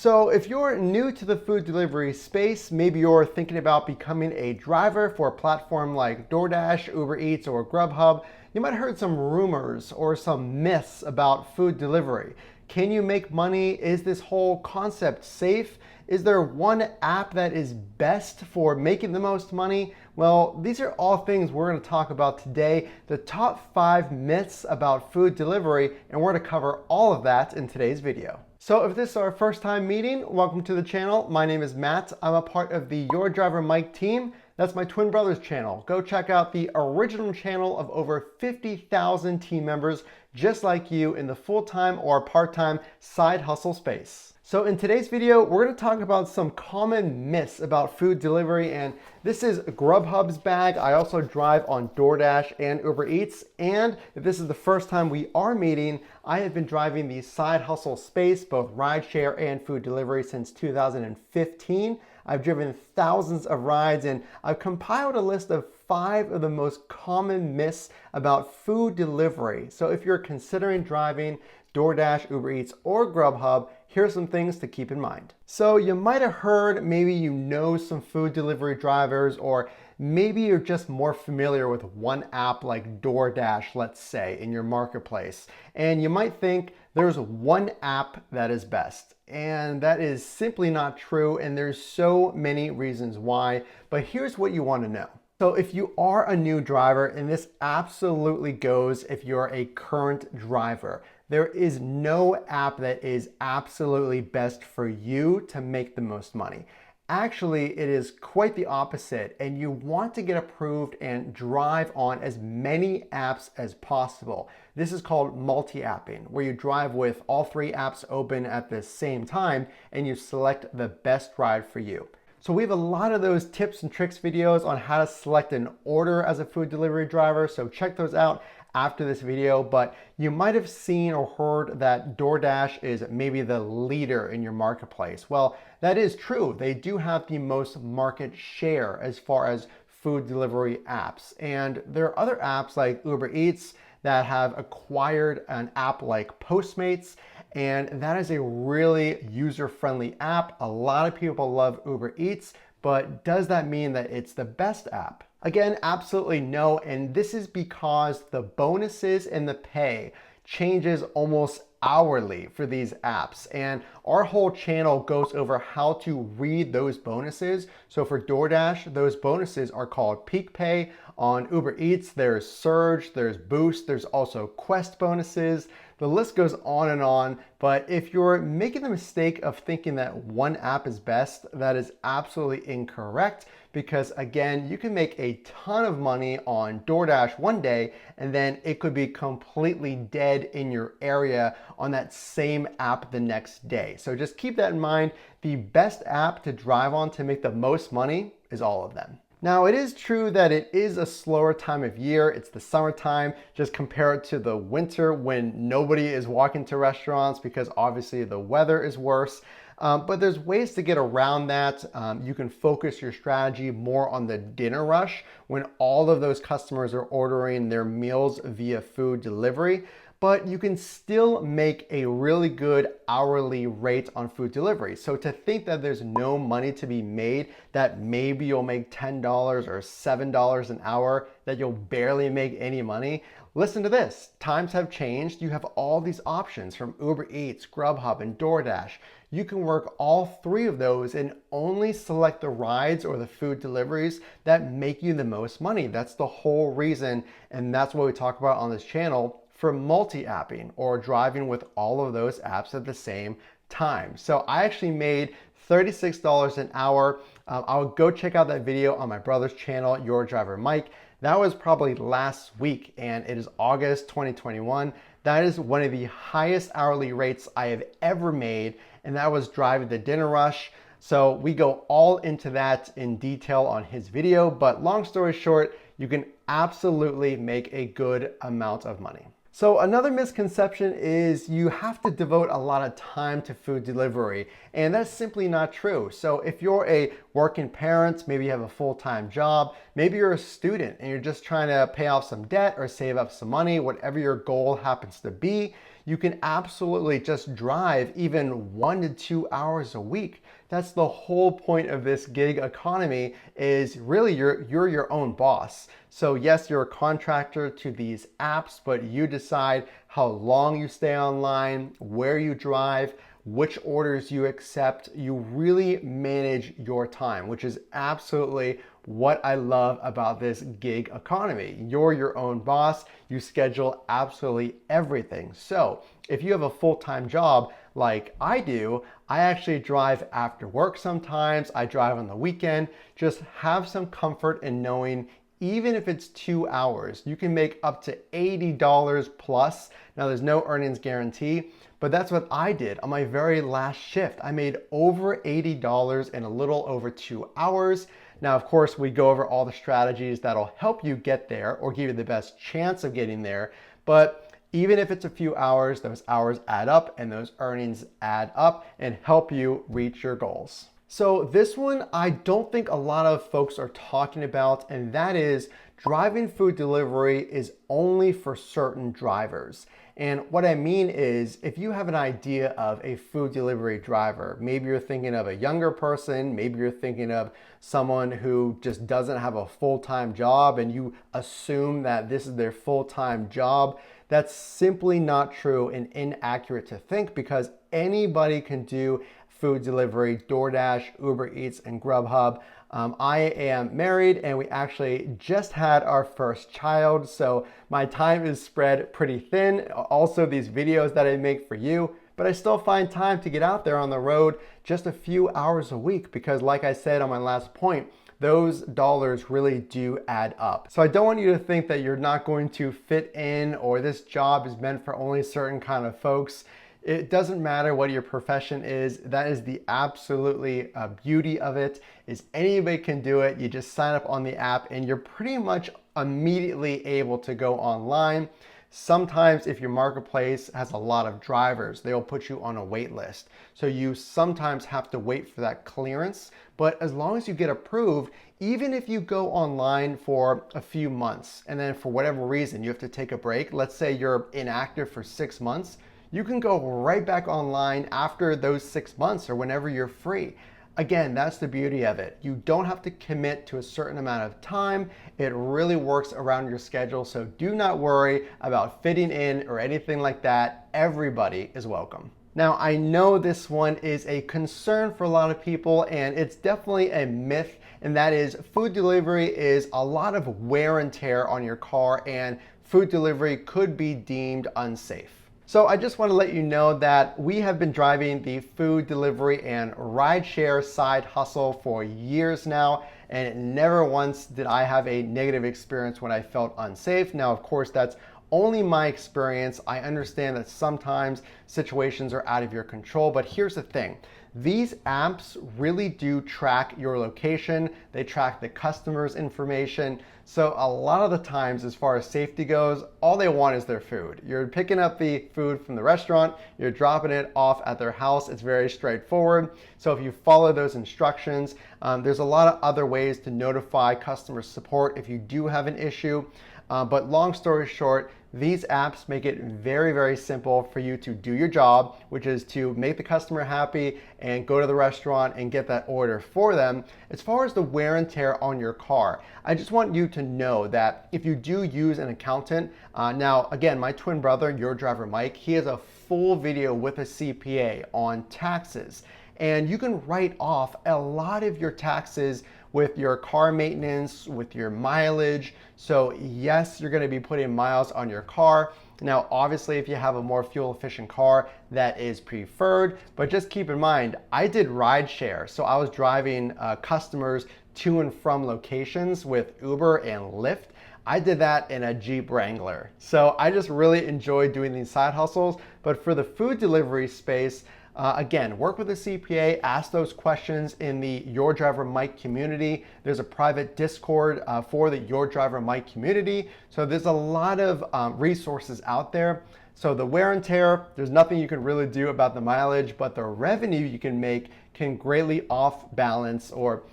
So if you're new to the food delivery space, maybe you're thinking about becoming a driver for a platform like DoorDash, Uber Eats, or Grubhub, you might have heard some rumors or some myths about food delivery. Can you make money? Is this whole concept safe? Is there one app that is best for making the most money? Well, these are all things we're going to talk about today, the top 5 myths about food delivery, and we're going to cover all of that in today's video. So if this is our first time meeting, welcome to the channel. My name is Matt. I'm a part of the Your Driver Mike team. That's my twin brother's channel. Go check out the original channel of over 50,000 team members just like you in the full-time or part-time side hustle space. So in today's video, we're going to talk about some common myths about food delivery, and this is Grubhub's bag. I also drive on DoorDash and Uber Eats, and if this is the first time we are meeting, I have been driving the side hustle space, both rideshare and food delivery, since 2015. I've driven thousands of rides, and I've compiled a list of 5 of the most common myths about food delivery. So if you're considering driving DoorDash, Uber Eats, or Grubhub, here's some things to keep in mind. So you might have heard, maybe you know some food delivery drivers, or maybe you're just more familiar with one app like DoorDash, let's say, in your marketplace. And you might think there's one app that is best. And that is simply not true, and there's so many reasons why, but here's what you want to know. So if you are a new driver, and this absolutely goes if you're a current driver, there is no app that is absolutely best for you to make the most money. Actually, it is quite the opposite, and you want to get approved and drive on as many apps as possible. This is called multi-apping, where you drive with all 3 apps open at the same time and you select the best ride for you. So we have a lot of those tips and tricks videos on how to select an order as a food delivery driver, so check those out after this video. But you might have seen or heard that DoorDash is maybe the leader in your marketplace. Well, that is true. They do have the most market share as far as food delivery apps. And there are other apps like Uber Eats that have acquired an app like Postmates, and that is a really user-friendly app. A lot of people love Uber Eats, but does that mean that it's the best app? Again, absolutely no, and this is because the bonuses and the pay changes almost hourly for these apps, and our whole channel goes over how to read those bonuses. So for DoorDash, those bonuses are called peak pay. On Uber Eats, there's surge, there's boost, there's also quest bonuses. The list goes on, but if you're making the mistake of thinking that one app is best, that is absolutely incorrect, because again, you can make a ton of money on DoorDash one day, and then it could be completely dead in your area on that same app the next day. So just keep that in mind. The best app to drive on to make the most money is all of them. Now, it is true that it is a slower time of year. It's the summertime. Just compare it to the winter when nobody is walking to restaurants because obviously the weather is worse. But there's ways to get around that. You can focus your strategy more on the dinner rush when all of those customers are ordering their meals via food delivery. But you can still make a really good hourly rate on food delivery. So to think that there's no money to be made, that maybe you'll make $10 or $7 an hour, that you'll barely make any money, listen to this. Times have changed. You have all these options from Uber Eats, Grubhub, and DoorDash. You can work all 3 of those and only select the rides or the food deliveries that make you the most money. That's the whole reason, and that's what we talk about on this channel for multi-apping, or driving with all of those apps at the same time. So I actually made $36 an hour. I'll go check out that video on my brother's channel, Your Driver Mike. That was probably last week, and it is August 2021. That is one of the highest hourly rates I have ever made, and that was driving the dinner rush. So we go all into that in detail on his video, but long story short, you can absolutely make a good amount of money. So another misconception is you have to devote a lot of time to food delivery, and that's simply not true. So if you're a working parent, maybe you have a full-time job, maybe you're a student and you're just trying to pay off some debt or save up some money, whatever your goal happens to be, you can absolutely just drive even 1 to 2 hours a week. That's the whole point of this gig economy, is really you're your own boss. So yes, you're a contractor to these apps, but you decide how long you stay online, where you drive, which orders you accept. You really manage your time, which is absolutely what I love about this gig economy. You're your own boss. You schedule absolutely everything. So if you have a full-time job like I do, I actually drive after work sometimes. I drive on the weekend. Just have some comfort in knowing even if it's 2 hours, you can make up to $80 plus. Now there's no earnings guarantee, but that's what I did on my very last shift. I made over $80 in a little over 2 hours. Now, of course, we go over all the strategies that'll help you get there or give you the best chance of getting there. But even if it's a few hours, those hours add up and those earnings add up and help you reach your goals. So this one, I don't think a lot of folks are talking about, and that is driving food delivery is only for certain drivers. And what I mean is, if you have an idea of a food delivery driver, maybe you're thinking of a younger person, maybe you're thinking of someone who just doesn't have a full-time job and you assume that this is their full-time job, that's simply not true and inaccurate to think, because anybody can do food delivery, DoorDash, Uber Eats, and Grubhub. I am married and we actually just had our first child, so my time is spread pretty thin. Also, these videos that I make for you, but I still find time to get out there on the road just a few hours a week because, like I said on my last point, those dollars really do add up. So I don't want you to think that you're not going to fit in or this job is meant for only certain kind of folks. It doesn't matter what your profession is. That is the absolutely beauty of it, is anybody can do it. You just sign up on the app and you're pretty much immediately able to go online. Sometimes if your marketplace has a lot of drivers, they'll put you on a wait list. So you sometimes have to wait for that clearance. But as long as you get approved, even if you go online for a few months and then for whatever reason you have to take a break, let's say you're inactive for 6 months, you can go right back online after those 6 months or whenever you're free. Again, that's the beauty of it. You don't have to commit to a certain amount of time. It really works around your schedule, so do not worry about fitting in or anything like that. Everybody is welcome. Now, I know this one is a concern for a lot of people, and it's definitely a myth, and that is food delivery is a lot of wear and tear on your car, and food delivery could be deemed unsafe. So I just want to let you know that we have been driving the food delivery and rideshare side hustle for years now, and never once did I have a negative experience when I felt unsafe. Now, of course, that's only my experience. I understand that sometimes situations are out of your control, but here's the thing. These apps really do track your location. They track the customer's information. So a lot of the times, as far as safety goes, all they want is their food. You're picking up the food from the restaurant, you're dropping it off at their house. It's very straightforward. So if you follow those instructions, there's a lot of other ways to notify customer support if you do have an issue. But long story short, these apps make it very, very simple for you to do your job, which is to make the customer happy and go to the restaurant and get that order for them. As far as the wear and tear on your car, I just want you to know that if you do use an accountant, now again, my twin brother, your driver Mike, he has a full video with a CPA on taxes. And you can write off a lot of your taxes with your car maintenance, with your mileage. So yes, you're gonna be putting miles on your car. Now, obviously, if you have a more fuel efficient car, that is preferred, but just keep in mind, I did ride share. So I was driving customers to and from locations with Uber and Lyft. I did that in a Jeep Wrangler. So I just really enjoy doing these side hustles. But for the food delivery space, again, work with a CPA, ask those questions in the Your Driver Mike community. There's a private Discord for the Your Driver Mike community. So there's a lot of resources out there. So the wear and tear, there's nothing you can really do about the mileage, but the revenue you can make can greatly off balance or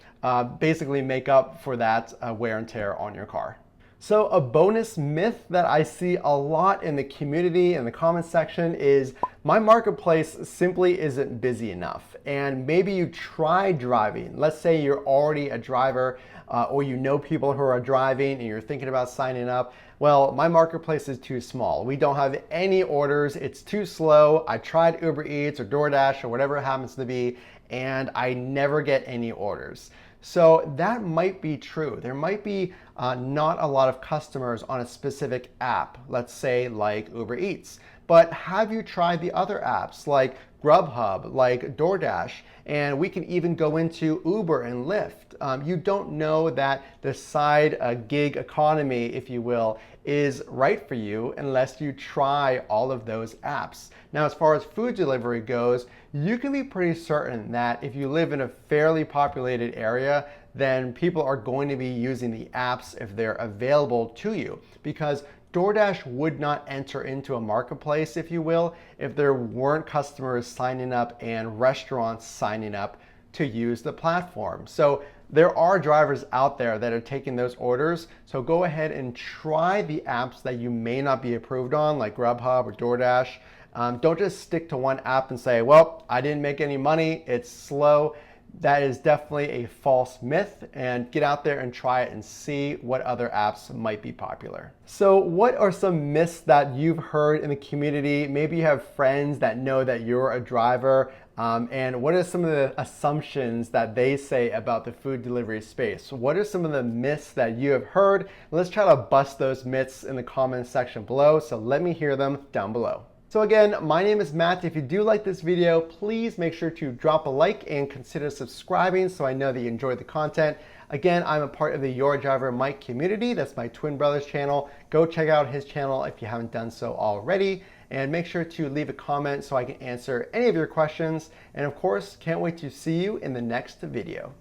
basically make up for that wear and tear on your car. So a bonus myth that I see a lot in the community and the comments section is my marketplace simply isn't busy enough. And maybe you tried driving. Let's say you're already a driver or you know people who are driving and you're thinking about signing up. Well, my marketplace is too small. We don't have any orders. It's too slow. I tried Uber Eats or DoorDash or whatever it happens to be, and I never get any orders. So that might be true. There might be not a lot of customers on a specific app, let's say like Uber Eats. But have you tried the other apps like Grubhub, like DoorDash? And we can even go into Uber and Lyft. You don't know that the side gig economy, if you will, is right for you unless you try all of those apps. Now, as far as food delivery goes, you can be pretty certain that if you live in a fairly populated area, then people are going to be using the apps if they're available to you, because DoorDash would not enter into a marketplace, if you will, if there weren't customers signing up and restaurants signing up to use the platform. So there are drivers out there that are taking those orders. So go ahead and try the apps that you may not be approved on, like Grubhub or DoorDash. Don't just stick to one app and say, well, I didn't make any money, it's slow. That is definitely a false myth, and get out there and try it and see what other apps might be popular. So what are some myths that you've heard in the community? Maybe you have friends that know that you're a driver, and what are some of the assumptions that they say about the food delivery space? What are some of the myths that you have heard? Let's try to bust those myths in the comments section below, so let me hear them down below. So again, my name is Matt. If you do like this video, please make sure to drop a like and consider subscribing so I know that you enjoyed the content. Again, I'm a part of the Your Driver Mike community. That's my twin brother's channel. Go check out his channel if you haven't done so already. And make sure to leave a comment so I can answer any of your questions. And of course, can't wait to see you in the next video.